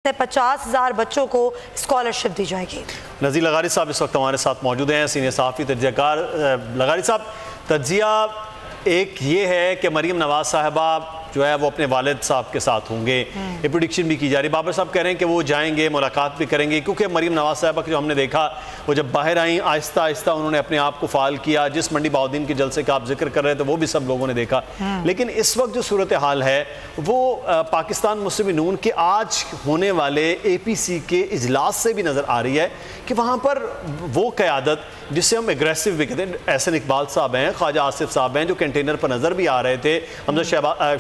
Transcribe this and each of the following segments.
50,000 بچوں کو اسکالرشپ دی جائے گی۔ نذیر لغاری صاحب اس وقت ہمارے ساتھ موجود ہیں، سینئر صحافی تجزیہ کار۔ لغاری صاحب، تجزیہ ایک یہ ہے کہ مریم نواز صاحبہ جو ہے وہ اپنے والد صاحب کے ساتھ ہوں گے، یہ پریڈکشن بھی کی جا رہی، بابر صاحب کہہ رہے ہیں کہ وہ جائیں گے، ملاقات بھی کریں گے، کیونکہ مریم نواز صاحبہ جو ہم نے دیکھا وہ جب باہر آئیں آہستہ آہستہ انہوں نے اپنے آپ کو فعال کیا، جس منڈی بہاؤالدین کے جلسے کا آپ ذکر کر رہے تھے وہ بھی سب لوگوں نے دیکھا، لیکن اس وقت جو صورتحال ہے وہ پاکستان مسلم نون کے آج ہونے والے اے پی سی کے اجلاس سے بھی نظر آ رہی ہے کہ وہاں پر وہ قیادت جس سے ہم اگریسو بھی کہتے ہیں، احسن اقبال صاحب ہیں، خواجہ آصف صاحب ہیں جو کنٹینر پر نظر بھی آ رہے تھے، حمزہ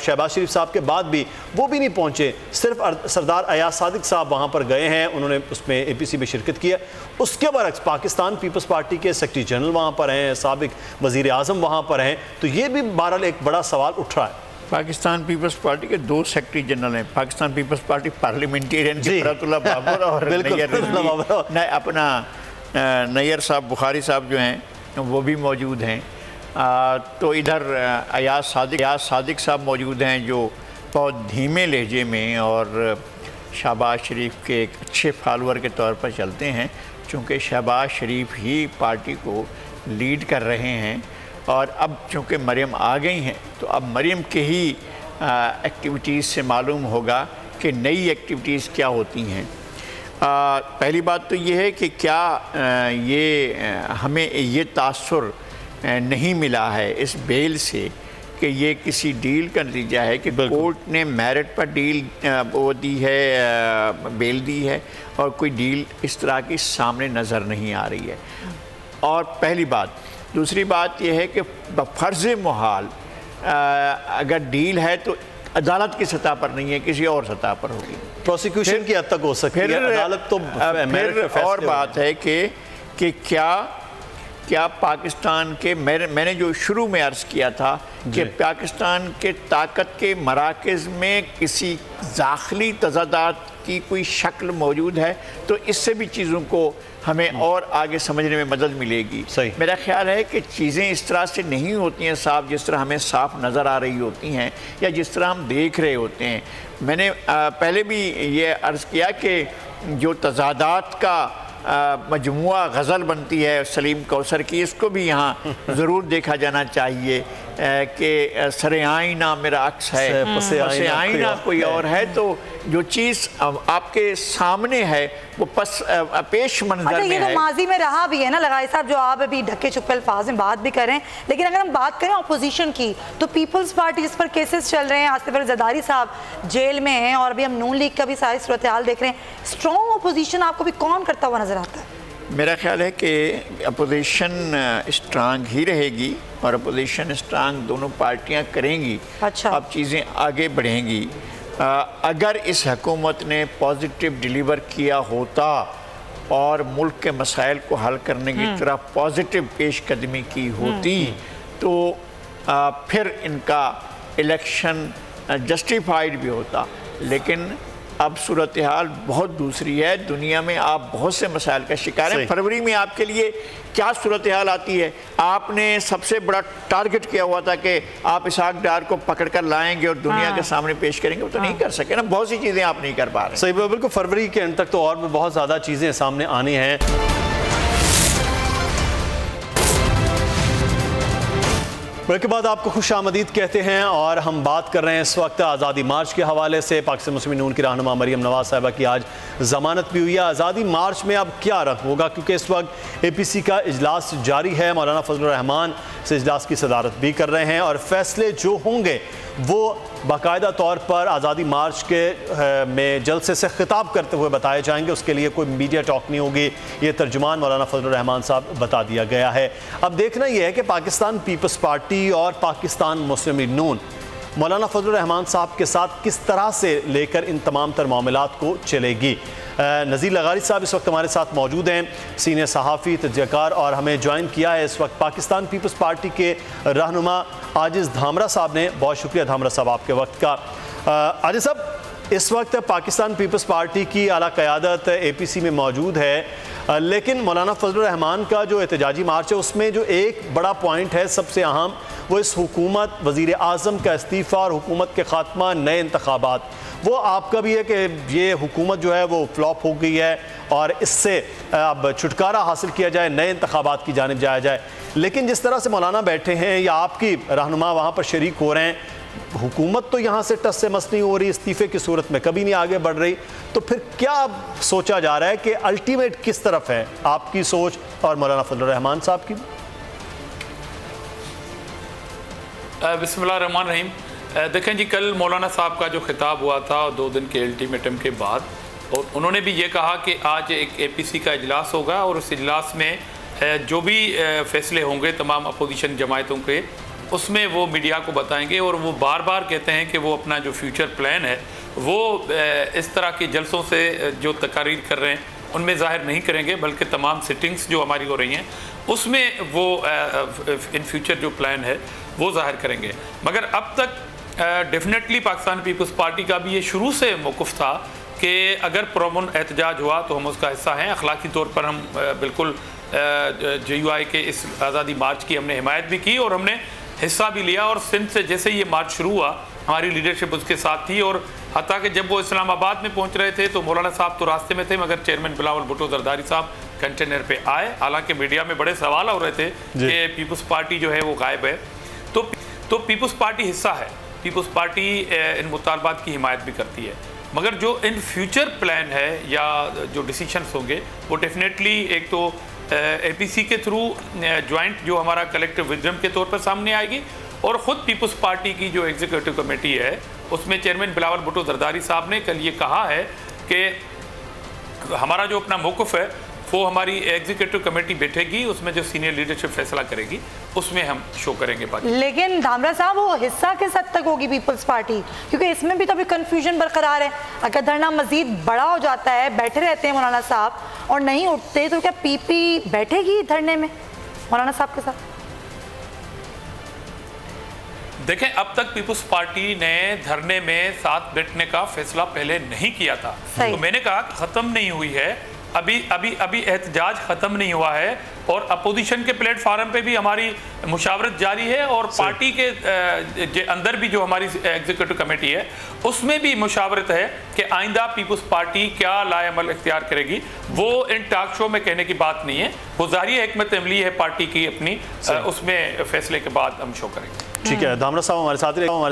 شہباز شریف صاحب کے بعد بھی وہ بھی نہیں پہنچے، صرف سردار ایاز صادق صاحب وہاں پر گئے ہیں، انہوں نے اس میں اے پی سی میں شرکت کی ہے۔ اس کے برعکس پاکستان پیپلز پارٹی کے سیکرٹری جنرل وہاں پر ہیں، سابق وزیر اعظم وہاں پر ہیں، تو یہ بھی بہرحال ایک بڑا سوال اٹھ رہا ہے۔ پاکستان پیپلز پارٹی کے 2 سیکرٹری جنرل ہیں، پاکستان پیپلز پارٹی پارلیمنٹیرین کے فرات اللہ بابر اور اپنا نیئر صاحب بخاری صاحب جو ہیں وہ بھی موجود ہیں، تو ادھر ایاز صادق صاحب موجود ہیں جو بہت دھیمے لہجے میں اور شہباز شریف کے ایک اچھے فالور کے طور پر چلتے ہیں، چونکہ شہباز شریف ہی پارٹی کو لیڈ کر رہے ہیں، اور اب چونکہ مریم آ گئی ہیں تو اب مریم کے ہی ایکٹیویٹیز سے معلوم ہوگا کہ نئی ایکٹیویٹیز کیا ہوتی ہیں۔ پہلی بات تو یہ ہے کہ کیا یہ ہمیں یہ تاثر نہیں ملا ہے اس بیل سے کہ یہ کسی ڈیل کا نتیجہ ہے کہ کورٹ نے میرٹ پر ڈیل وہ دی ہے، بیل دی ہے، اور کوئی ڈیل اس طرح کی سامنے نظر نہیں آ رہی ہے، اور پہلی بات۔ دوسری بات یہ ہے کہ بفرض محال اگر ڈیل ہے تو عدالت کی سطح پر نہیں ہے، کسی اور سطح پر ہوگی، پروسیکیوشن کی حد تک ہو سکتی ہے، عدالت تو پھر اور بات ہے کہ کیا پاکستان کے میں نے جو شروع میں عرض کیا تھا کہ پاکستان کے طاقت کے مراکز میں کسی داخلی تضادات کی کوئی شکل موجود ہے، تو اس سے بھی چیزوں کو ہمیں اور آگے سمجھنے میں مدد ملے گی۔ میرا خیال ہے کہ چیزیں اس طرح سے نہیں ہوتی ہیں صاف جس طرح ہمیں صاف نظر آ رہی ہوتی ہیں یا جس طرح ہم دیکھ رہے ہوتے ہیں۔ میں نے پہلے بھی یہ عرض کیا کہ جو تضادات کا مجموعہ غزل بنتی ہے سلیم کوثر کی، اس کو بھی یہاں ضرور دیکھا جانا چاہیے کہ سر آئینہ میرا عکس ہے، پس آئینہ کوئی اور ہے، تو جو چیز آپ کے سامنے ہے وہ پیش منظر میں ہے۔ یہ تو ماضی میں رہا بھی ہے نا لغاری صاحب، جو آپ ابھی ڈھکے چھپے الفاظ میں بات بھی کریں، لیکن اگر ہم بات کریں اپوزیشن کی تو پیپلز پارٹی جس پر کیسز چل رہے ہیں، آصف علی زرداری صاحب جیل میں ہیں، اور ابھی ہم نون لیگ کا بھی ساری صورتحال دیکھ رہے ہیں، اسٹرانگ اپوزیشن آپ کو بھی کون کرتا ہوا نظر آتا ہے؟ میرا خیال ہے کہ اپوزیشن اسٹرانگ ہی رہے گی، اور اپوزیشن اسٹرانگ دونوں پارٹیاں کریں گی، اب چیزیں آگے بڑھیں گی۔ اگر اس حکومت نے پازیٹیو ڈیلیور کیا ہوتا اور ملک کے مسائل کو حل کرنے کی طرف پازیٹیو پیش قدمی کی ہوتی تو پھر ان کا الیکشن جسٹیفائیڈ بھی ہوتا، لیکن اب صورتحال بہت دوسری ہے، دنیا میں آپ بہت سے مسائل کا شکار ہیں۔ فروری میں آپ کے لیے کیا صورتحال آتی ہے؟ آپ نے سب سے بڑا ٹارگٹ کیا ہوا تھا کہ آپ اسحاق ڈار کو پکڑ کر لائیں گے اور دنیا کے سامنے پیش کریں گے، وہ تو نہیں کر سکے نا، بہت سی چیزیں آپ نہیں کر پا رہے ہیں۔ صحیح، بالکل فروری کے انت تک تو اور بھی بہت زیادہ چیزیں سامنے آنی ہیں۔ بریک کے بعد آپ کو خوش آمدید کہتے ہیں، اور ہم بات کر رہے ہیں اس وقت آزادی مارچ کے حوالے سے۔ پاکستان مسلم نون کی رہنما مریم نواز صاحبہ کی آج ضمانت بھی ہوئی ہے۔ آزادی مارچ میں اب کیا رخ ہوگا، کیونکہ اس وقت اے پی سی کا اجلاس جاری ہے، مولانا فضل الرحمان اس اجلاس کی صدارت بھی کر رہے ہیں، اور فیصلے جو ہوں گے وہ باقاعدہ طور پر آزادی مارچ کے میں جلسے سے خطاب کرتے ہوئے بتائے جائیں گے، اس کے لیے کوئی میڈیا ٹاک نہیں ہوگی، یہ ترجمان مولانا فضل الرحمان صاحب بتا دیا گیا ہے۔ اب دیکھنا یہ ہے کہ پاکستان پیپلز پارٹی اور پاکستان مسلم نون مولانا فضل الرحمان صاحب کے ساتھ کس طرح سے لے کر ان تمام تر معاملات کو چلے گی۔ نذیر لغاری صاحب اس وقت ہمارے ساتھ موجود ہیں، سینئر صحافی تجزیہ کار، اور ہمیں جوائن کیا ہے اس وقت پاکستان پیپلز پارٹی کے رہنما عاجز دھامرا صاحب نے۔ بہت شکریہ دھامرا صاحب آپ کے وقت کا۔ عاجز صاحب، اس وقت پاکستان پیپلز پارٹی کی اعلیٰ قیادت اے پی سی میں موجود ہے، لیکن مولانا فضل الرحمان کا جو احتجاجی مارچ ہے اس میں جو ایک بڑا پوائنٹ ہے سب سے اہم، وہ اس حکومت، وزیر اعظم کا استعفیٰ اور حکومت کے خاتمہ، نئے انتخابات۔ وہ آپ کا بھی ہے کہ یہ حکومت جو ہے وہ فلاپ ہو گئی ہے اور اس سے اب چھٹکارا حاصل کیا جائے، نئے انتخابات کی جانب جایا جائے، لیکن جس طرح سے مولانا بیٹھے ہیں یا آپ کی رہنما وہاں پر شریک ہو رہے ہیں، حکومت تو یہاں سے ٹس سے مس نہیں ہو رہی، استعفے کی صورت میں کبھی نہیں آگے بڑھ رہی، تو پھر کیا سوچا جا رہا ہے کہ الٹیمیٹ کس طرف ہے آپ کی سوچ اور مولانا فضل الرحمان صاحب کی؟ بسم اللہ الرحمن الرحیم۔ دیکھیں جی، کل مولانا صاحب کا جو خطاب ہوا تھا 2 دن کے الٹیمیٹم کے بعد، اور انہوں نے بھی یہ کہا کہ آج ایک اے پی سی کا اجلاس ہوگا اور اس اجلاس میں جو بھی فیصلے ہوں گے تمام اپوزیشن جماعتوں کے، اس میں وہ میڈیا کو بتائیں گے، اور وہ بار بار کہتے ہیں کہ وہ اپنا جو فیوچر پلان ہے وہ اس طرح کے جلسوں سے جو تقاریر کر رہے ہیں ان میں ظاہر نہیں کریں گے، بلکہ تمام سٹنگز جو ہماری ہو رہی ہیں اس میں وہ ان فیوچر جو پلان ہے وہ ظاہر کریں گے۔ مگر اب تک ڈیفینیٹلی پاکستان پیپلز پارٹی کا بھی یہ شروع سے موقف تھا کہ اگر پرامن احتجاج ہوا تو ہم اس کا حصہ ہیں۔ اخلاقی طور پر ہم بالکل جے یو آئی کے اس آزادی مارچ کی ہم نے حمایت بھی کی اور ہم نے حصہ بھی لیا، اور سندھ سے جیسے یہ مارچ شروع ہوا ہماری لیڈرشپ اس کے ساتھ تھی، اور حتیٰ کہ جب وہ اسلام آباد میں پہنچ رہے تھے تو مولانا صاحب تو راستے میں تھے، مگر چیئرمین بلاول بھٹو زرداری صاحب کنٹینر پہ آئے، حالانکہ میڈیا میں بڑے سوال ہو رہے تھے کہ پیپلز پارٹی جو ہے وہ غائب ہے، تو پیپلز پارٹی حصہ ہے، پیپلز پارٹی ان مطالبات کی حمایت بھی کرتی ہے، مگر جو ان فیوچر پلان ہے یا جو ڈیسیشنز ہوں گے وہ ڈیفینیٹلی ایک تو اے پی سی کے تھرو جوائنٹ جو ہمارا کلیکٹیو وزڈم کے طور پر سامنے آئے گی، اور خود پیپلز پارٹی کی جو ایگزیکٹو کمیٹی ہے اس میں چیئرمین بلاول بھٹو زرداری صاحب نے کل یہ کہا ہے کہ ہمارا جو اپنا موقف ہے وہ ہماری ایگزیکٹو کمیٹی بیٹھے گی، اس میں جو سینئر لیڈرشپ فیصلہ کرے گی اس میں ہم شو کریں گے باقی۔ لیکن دھامرا صاحب وہ حصہ کس حد تک ہوگی پیپلز پارٹی؟ کیونکہ اس میں بھی تو ابھی کنفیوژن برقرار ہے، اگر دھرنا مزید بڑا ہو جاتا ہے، بیٹھے رہتے ہیں مولانا صاحب اور نہیں اٹھتے، تو کیا پی پی بیٹھے گی دھرنے میں مولانا صاحب کے ساتھ؟ دیکھیں، اب تک پیپلز پارٹی نے دھرنے میں ساتھ بیٹھنے کا فیصلہ پہلے نہیں کیا تھا، تو میں نے کہا ختم نہیں ہوئی ہے، ابھی احتجاج ختم نہیں ہوا ہے، اور اپوزیشن کے پلیٹ فارم پہ بھی ہماری مشاورت جاری ہے، اور پارٹی کے اندر بھی جو ہماری ایگزیکٹو کمیٹی ہے اس میں بھی مشاورت ہے کہ آئندہ پیپلز پارٹی کیا لائے عمل اختیار کرے گی۔ وہ ان ٹاک شو میں کہنے کی بات نہیں ہے، وہ ظاہری حکمت عملی ہے پارٹی کی اپنی، اس میں فیصلے کے بعد ہم شو کریں گے۔ ٹھیک ہے، دھامرا صاحب ہمارے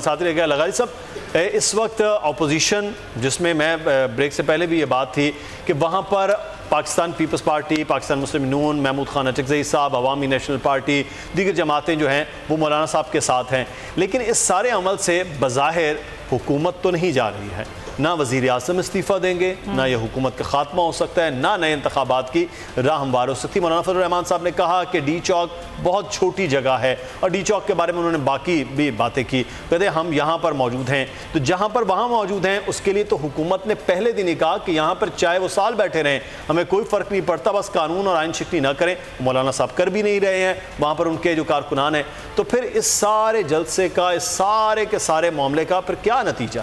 ساتھ رہ گیا۔ لغاری صاحب، اس وقت اپوزیشن، جس میں بریک سے پہلے بھی یہ بات تھی کہ وہاں پر پاکستان پیپلز پارٹی، پاکستان مسلم نون، محمود خان اٹکزئی صاحب، عوامی نیشنل پارٹی، دیگر جماعتیں جو ہیں وہ مولانا صاحب کے ساتھ ہیں، لیکن اس سارے عمل سے بظاہر حکومت تو نہیں جا رہی ہے، نہ وزیر اعظم استعفیٰ دیں گے، نہ یہ حکومت کا خاتمہ ہو سکتا ہے، نہ نئے انتخابات کی راہ ہموار ہو سکتی۔ مولانا فضل الرحمان صاحب نے کہا کہ ڈی چوک بہت چھوٹی جگہ ہے، اور ڈی چوک کے بارے میں انہوں نے باقی بھی باتیں کی، کہتے ہیں ہم یہاں پر موجود ہیں، تو جہاں پر وہاں موجود ہیں اس کے لیے تو حکومت نے پہلے دن ہی کہا کہ یہاں پر چاہے وہ سال بیٹھے رہیں ہمیں کوئی فرق نہیں پڑتا، بس قانون اور آئین شکنی نہ کریں۔ مولانا صاحب کر بھی نہیں رہے ہیں، وہاں پر ان کے جو کارکنان ہیں، تو پھر اس سارے جلسے کا، اس سارے کے سارے معاملے کا پھر کیا نتیجہ؟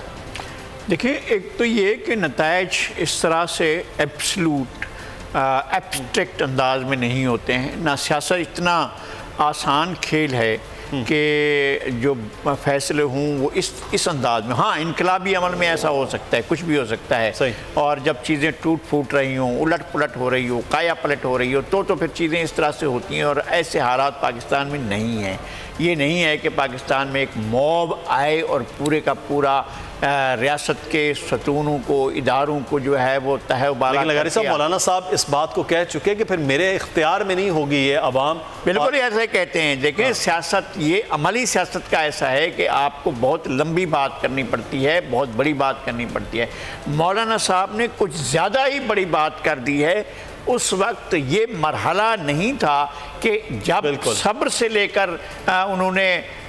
دیکھیں، ایک تو یہ کہ نتائج اس طرح سے ایبسلوٹ ایبسٹریکٹ انداز میں نہیں ہوتے ہیں، نہ سیاست اتنا آسان کھیل ہے کہ جو فیصلے ہوں وہ اس انداز میں، ہاں انقلابی عمل میں ایسا ہو سکتا ہے، کچھ بھی ہو سکتا ہے، اور جب چیزیں ٹوٹ پھوٹ رہی ہوں، الٹ پلٹ ہو رہی ہو، کایا پلٹ ہو رہی ہو، تو پھر چیزیں اس طرح سے ہوتی ہیں، اور ایسے حالات پاکستان میں نہیں ہیں۔ یہ نہیں ہے کہ پاکستان میں ایک موب آئے اور پورے کا پورا ریاست کے ستونوں کو، اداروں کو جو ہے وہ تہہ و بالا۔ لیکن لغاری صاحب، مولانا صاحب اس بات کو کہہ چکے کہ پھر میرے اختیار میں نہیں ہوگی یہ عوام۔ بالکل ایسا کہتے ہیں۔ دیکھیں، سیاست، یہ عملی سیاست کا ایسا ہے کہ آپ کو بہت لمبی بات کرنی پڑتی ہے، بہت بڑی بات کرنی پڑتی ہے۔ مولانا صاحب نے کچھ زیادہ ہی بڑی بات کر دی ہے۔ اس وقت یہ مرحلہ نہیں تھا کہ جب صبر سے لے کر انہوں نے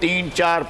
3 4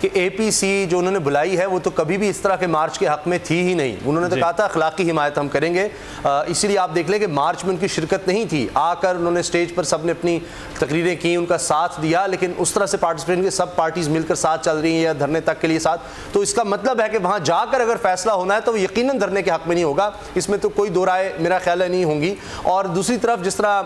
کہ APC جو انہوں نے بلائی ہے وہ تو کبھی بھی اس طرح کے مارچ کے حق میں تھی ہی نہیں. انہوں نے تو کہا تھا اخلاقی حمایت ہم کریں گے, اسی لیے آپ دیکھ لیں کہ مارچ میں ان کی شرکت نہیں تھی. آ کر انہوں نے اسٹیج پر سب نے اپنی تقریریں کی, ان کا ساتھ دیا, لیکن اس طرح سے پارٹیسپیشن کے سب پارٹیز مل کر ساتھ چل رہی ہیں یا دھرنے تک کے لیے ساتھ. تو اس کا مطلب ہے کہ وہاں جا کر اگر فیصلہ ہونا ہے تو وہ یقیناً دھرنے کے حق میں نہیں ہوگا, اس میں تو کوئی دو رائے میرا خیال ہے نہیں ہوں گی. اور دوسری طرف جس طرح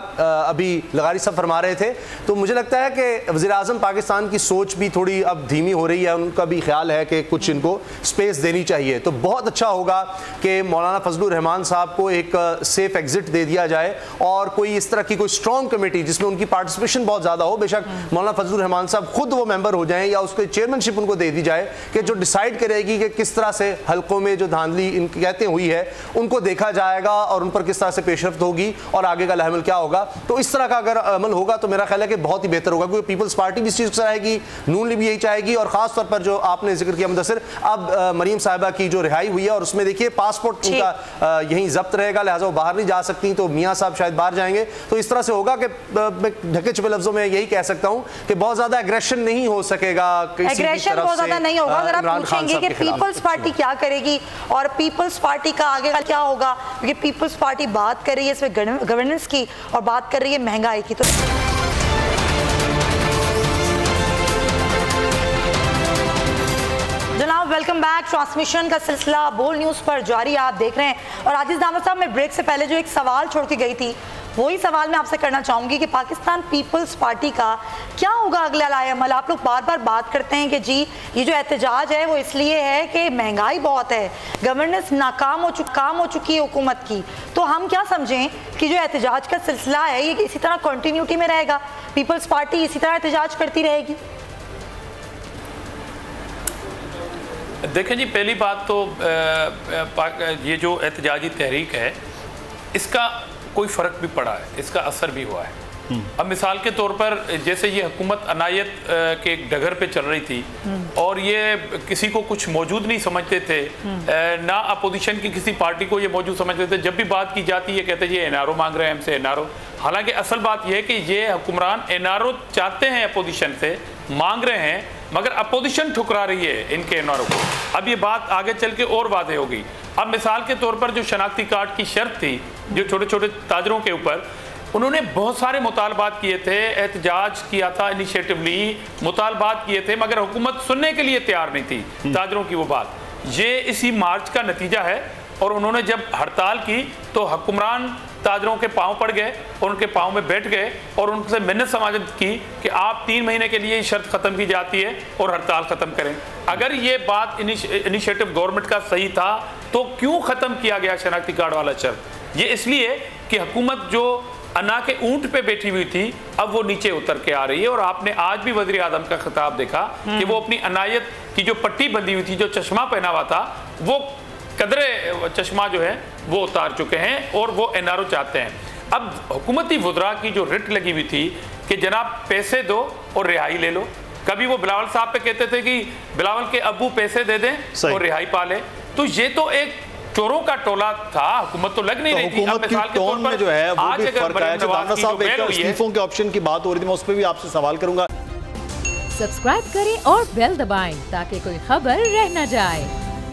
ابھی لغاری صاحب فرما رہے تھے, تو مجھے لگتا ہے کہ وزیر اعظم پاکستان کی سوچ بھی تھوڑی اب دھیمی ہو رہی ہے. ان کا بھی خیال ہے کہ کچھ ان کو سپیس دینی چاہیے. تو بہت اچھا ہوگا کہ مولانا فضل الرحمان صاحب کو ایک سیف ایگزٹ دے دیا جائے اور کوئی اس طرح کی کوئی اسٹرانگ کمیٹی جس میں ان کی پارٹیسپیشن بہت زیادہ ہو. بے شک مولانا فضل الرحمان صاحب خود وہ ممبر ہو جائیں یا اس کو چیئرمین شپ ان کو دے دی جائے کہ جو ڈیسائیڈ کرے گی کہ کس طرح سے حلقوں میں جو دھاندلی ان کہتے ہوئی ہے ان کو دیکھا جائے گا اور ان پر کس طرح سے پیش رفت ہوگی اور آگے کا عمل کیا ہوگا. تو اس طرح کا اگر عمل ہوگا تو میرا خیال ہے کہ بہت ہی بہتر ہوگا, کیونکہ پیپلز پارٹی بھی اس چیز کو چاہے گی, نون لیگ بھی یہی چاہے گی. اور خاص طور پر جو آپ نے ذکر کیا مدثر, اب مریم صاحبہ کی جو رہائی ہوئی ہے اور اس میں دیکھیے پاسپورٹ ان کا یہیں ضبط رہے گا, لہٰذا وہ باہر نہیں جا سکتی, تو میاں صاحب شاید باہر جائیں گے. تو اس طرح سے ہوگا کہ میں ڈھکے چھپے لفظوں میں یہی کہہ سکتا ہوں کہ بہت زیادہ ایگریشن نہیں ہو سکے گا کسی بھی طرف سے. بہت زیادہ نہیں ہوگا. اگر آپ پوچھیں گے کہ پیپلز پارٹی کیا کرے گی اور پیپلز پارٹی کا آگے کا کیا ہوگا, کیونکہ پیپلز پارٹی بات کر رہی ہے اس میں گورننس کی اور بات کر رہی ہے مہنگائی کی. تو جناب ویلکم بیک. ٹرانسمیشن کا سلسلہ بول نیوز پر جاری آپ دیکھ رہے ہیں. اور عاجز دامت صاحب, میں بریک سے پہلے جو ایک سوال چھوڑ کے گئی تھی وہی سوال میں آپ سے کرنا چاہوں گی کہ پاکستان پیپلز پارٹی کا کیا ہوگا اگلا لائحہ عمل. آپ لوگ بار بار بات کرتے ہیں کہ جی یہ جو احتجاج ہے وہ اس لیے ہے کہ مہنگائی بہت ہے, گورننس ناکام ہو چکی ہے حکومت کی. تو ہم کیا سمجھیں کہ جو احتجاج کا سلسلہ ہے یہ اسی طرح کنٹینیوٹی میں رہے گا, پیپلز پارٹی اسی طرح احتجاج کرتی رہے گی؟ دیکھیں جی, پہلی بات تو یہ جو احتجاجی تحریک ہے اس کا کوئی فرق بھی پڑا ہے, اس کا اثر بھی ہوا ہے. اب مثال کے طور پر جیسے یہ حکومت عنایت کے ایک ڈگر پہ چل رہی تھی اور یہ کسی کو کچھ موجود نہیں سمجھتے تھے, نہ اپوزیشن کی کسی پارٹی کو یہ موجود سمجھتے تھے. جب بھی بات کی جاتی ہے کہتے ہیں یہ این آر او مانگ رہے ہیں ہم سے این آر او. حالانکہ اصل بات یہ ہے کہ یہ حکمران این آر او چاہتے ہیں, اپوزیشن سے مانگ رہے ہیں, مگر اپوزیشن ٹھکرا رہی ہے ان کے این آر او کو. اب یہ بات آگے چل کے اور واضح ہوگی. اب مثال کے طور پر جو شناختی کارڈ کی شرط تھی جو چھوٹے چھوٹے تاجروں کے اوپر, انہوں نے بہت سارے مطالبات کیے تھے, احتجاج کیا تھا, انیشیٹولی مطالبات کیے تھے, مگر حکومت سننے کے لیے تیار نہیں تھی تاجروں کی وہ بات. یہ اسی مارچ کا نتیجہ ہے. اور انہوں نے جب ہڑتال کی تو حکمران تاجروں کے پاؤں پڑ گئے اور ان کے پاؤں میں بیٹھ گئے اور ان سے منت سماجت کی کہ آپ 3 مہینے کے لیے شرط ختم کی جاتی ہے اور ہڑتال ختم کریں. اگر یہ بات انیشیٹو گورنمنٹ کا صحیح تھا تو کیوں ختم کیا گیا شناختی کارڈ والا شرط؟ یہ اس لیے کہ حکومت جو انا کے اونٹ پہ بیٹھی ہوئی تھی اب وہ نیچے اتر کے آ رہی ہے. اور آپ نے آج بھی وزیر اعظم کا خطاب دیکھا کہ وہ اپنی عنایت کی جو پٹی بندھی ہوئی تھی, جو چشمہ پہنا ہوا تھا, وہ قدرے چشمہ جو ہے وہ اتار چکے ہیں اور وہ این آر او چاہتے ہیں. اب حکومتی وزراء کی جو رٹ لگی ہوئی تھی کہ جناب پیسے دو اور رہائی لے لو, کبھی وہ بلاول صاحب پہ کہتے تھے کہ بلاول کے ابو پیسے دے دیں اور رہائی پا لے, تو یہ تو ایک چوروں کا ٹولہ تھا, حکومت تو لگ نہیں رہی تھی. حکومت کی ٹون میں جو ہے وہ بھی فرق آیا. دامنا صاحب ایک استعفوں کے آپشن کی بات ہو رہی تھی, میں اس پہ بھی آپ سے سوال کروں گا. سبسکرائب کریں اور بیل دبائیں تاکہ کوئی خبر رہ نہ جائے.